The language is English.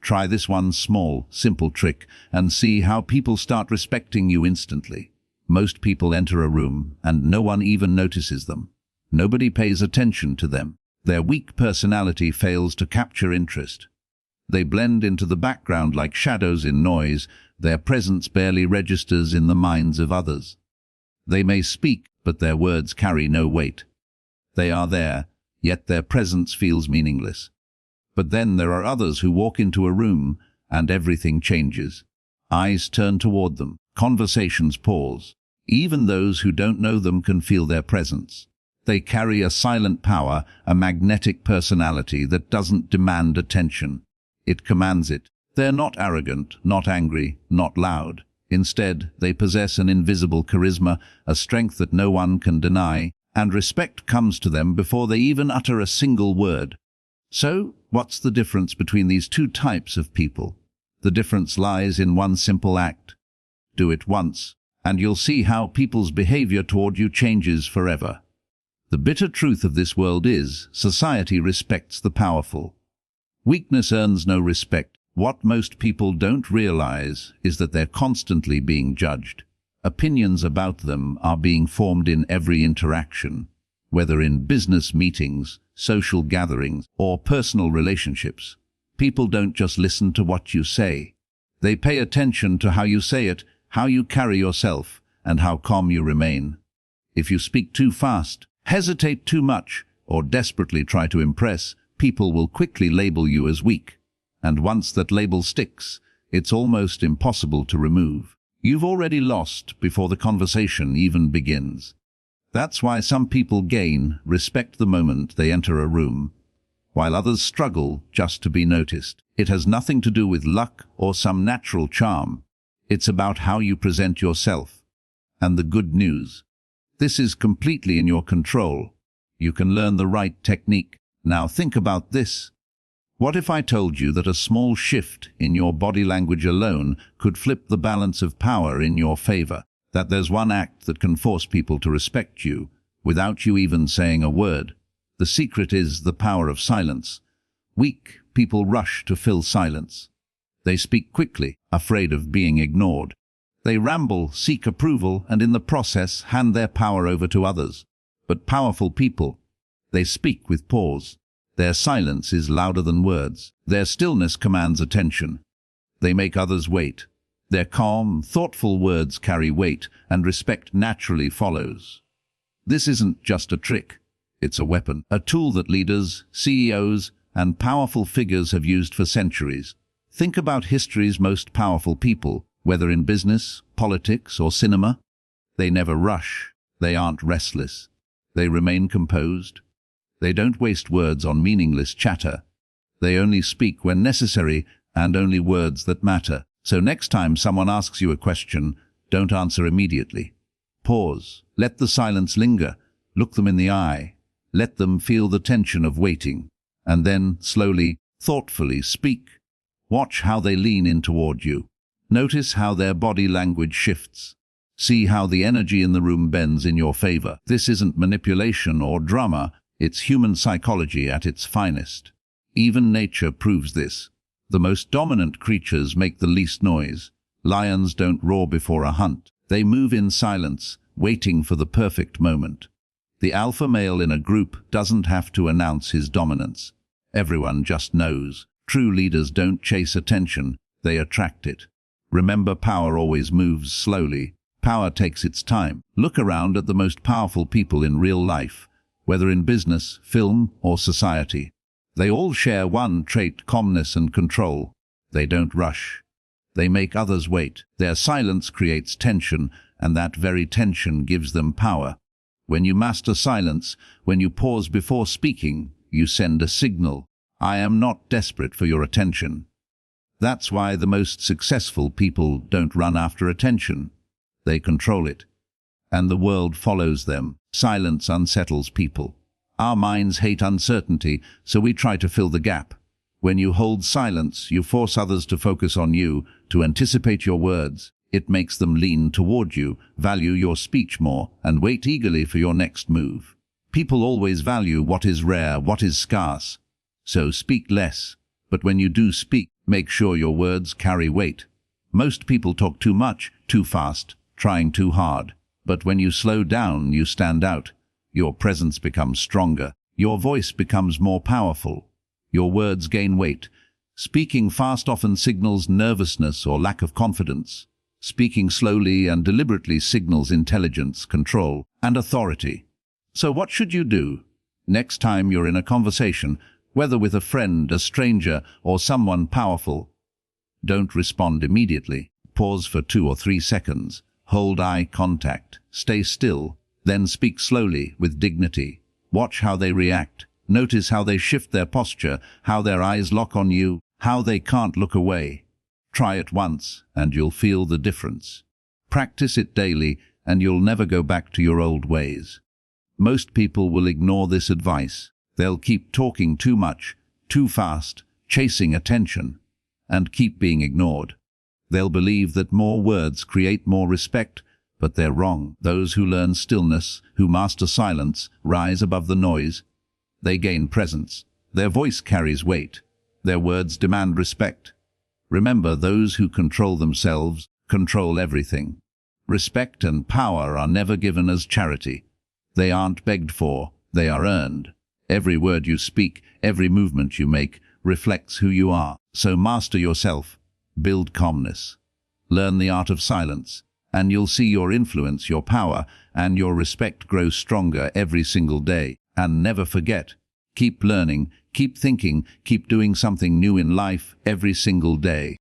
Try this one small, simple trick and see how people start respecting you instantly. Most people enter a room and no one even notices them. Nobody pays attention to them. Their weak personality fails to capture interest. They blend into the background like shadows in noise. Their presence barely registers in the minds of others. They may speak, but their words carry no weight. They are there, yet their presence feels meaningless. But then there are others who walk into a room and everything changes. Eyes turn toward them, conversations pause. Even those who don't know them can feel their presence. They carry a silent power, a magnetic personality that doesn't demand attention. It commands it. They're not arrogant, not angry, not loud. Instead, they possess an invisible charisma, a strength that no one can deny, and respect comes to them before they even utter a single word. So, what's the difference between these two types of people? The difference lies in one simple act. Do it once, and you'll see how people's behavior toward you changes forever. The bitter truth of this world is, society respects the powerful. Weakness earns no respect. What most people don't realize is that they're constantly being judged. Opinions about them are being formed in every interaction, whether in business meetings, social gatherings, or personal relationships. People don't just listen to what you say. They pay attention to how you say it, how you carry yourself, and how calm you remain. If you speak too fast, hesitate too much, or desperately try to impress, people will quickly label you as weak. And once that label sticks, it's almost impossible to remove. You've already lost before the conversation even begins. That's why some people gain respect the moment they enter a room, while others struggle just to be noticed. It has nothing to do with luck or some natural charm. It's about how you present yourself. And the good news: this is completely in your control. You can learn the right technique. Now think about this. What if I told you that a small shift in your body language alone could flip the balance of power in your favor? That there's one act that can force people to respect you without you even saying a word. The secret is the power of silence. Weak people rush to fill silence. They speak quickly, afraid of being ignored. They ramble, seek approval, and in the process hand their power over to others. But powerful people, they speak with pause. Their silence is louder than words. Their stillness commands attention. They make others wait. Their calm, thoughtful words carry weight, and respect naturally follows. This isn't just a trick. It's a weapon, a tool that leaders, CEOs, and powerful figures have used for centuries. Think about history's most powerful people, whether in business, politics, or cinema. They never rush. They aren't restless. They remain composed. They don't waste words on meaningless chatter. They only speak when necessary, and only words that matter. So next time someone asks you a question, don't answer immediately. Pause. Let the silence linger. Look them in the eye. Let them feel the tension of waiting. And then, slowly, thoughtfully speak. Watch how they lean in toward you. Notice how their body language shifts. See how the energy in the room bends in your favor. This isn't manipulation or drama. It's human psychology at its finest. Even nature proves this. The most dominant creatures make the least noise. Lions don't roar before a hunt. They move in silence, waiting for the perfect moment. The alpha male in a group doesn't have to announce his dominance. Everyone just knows. True leaders don't chase attention, they attract it. Remember, power always moves slowly. Power takes its time. Look around at the most powerful people in real life, whether in business, film, or society. They all share one trait: calmness and control. They don't rush. They make others wait. Their silence creates tension, and that very tension gives them power. When you master silence, when you pause before speaking, you send a signal. I am not desperate for your attention. That's why the most successful people don't run after attention. They control it. And the world follows them. Silence unsettles people. Our minds hate uncertainty, so we try to fill the gap. When you hold silence, you force others to focus on you, to anticipate your words. It makes them lean toward you, value your speech more, and wait eagerly for your next move. People always value what is rare, what is scarce. So speak less. But when you do speak, Make sure your words carry weight. Most people talk too much, too fast, trying too hard. But when you slow down, you stand out. Your presence becomes stronger. Your voice becomes more powerful. Your words gain weight. Speaking fast often signals nervousness or lack of confidence. Speaking slowly and deliberately signals intelligence, control, and authority. So what should you do? Next time you're in a conversation, whether with a friend, a stranger, or someone powerful, don't respond immediately. Pause for 2 or 3 seconds. Hold eye contact. Stay still. Then speak slowly, with dignity. Watch how they react. Notice how they shift their posture, how their eyes lock on you, how they can't look away. Try it once, and you'll feel the difference. Practice it daily, and you'll never go back to your old ways. Most people will ignore this advice. They'll keep talking too much, too fast, chasing attention, and keep being ignored. They'll believe that more words create more respect, but they're wrong. Those who learn stillness, who master silence, rise above the noise. They gain presence. Their voice carries weight. Their words demand respect. Remember, those who control themselves control everything. Respect and power are never given as charity. They aren't begged for, they are earned. Every word you speak, every movement you make, reflects who you are. So master yourself. Build calmness. Learn the art of silence, and you'll see your influence, your power, and your respect grow stronger every single day. And never forget, keep learning, keep thinking, keep doing something new in life every single day.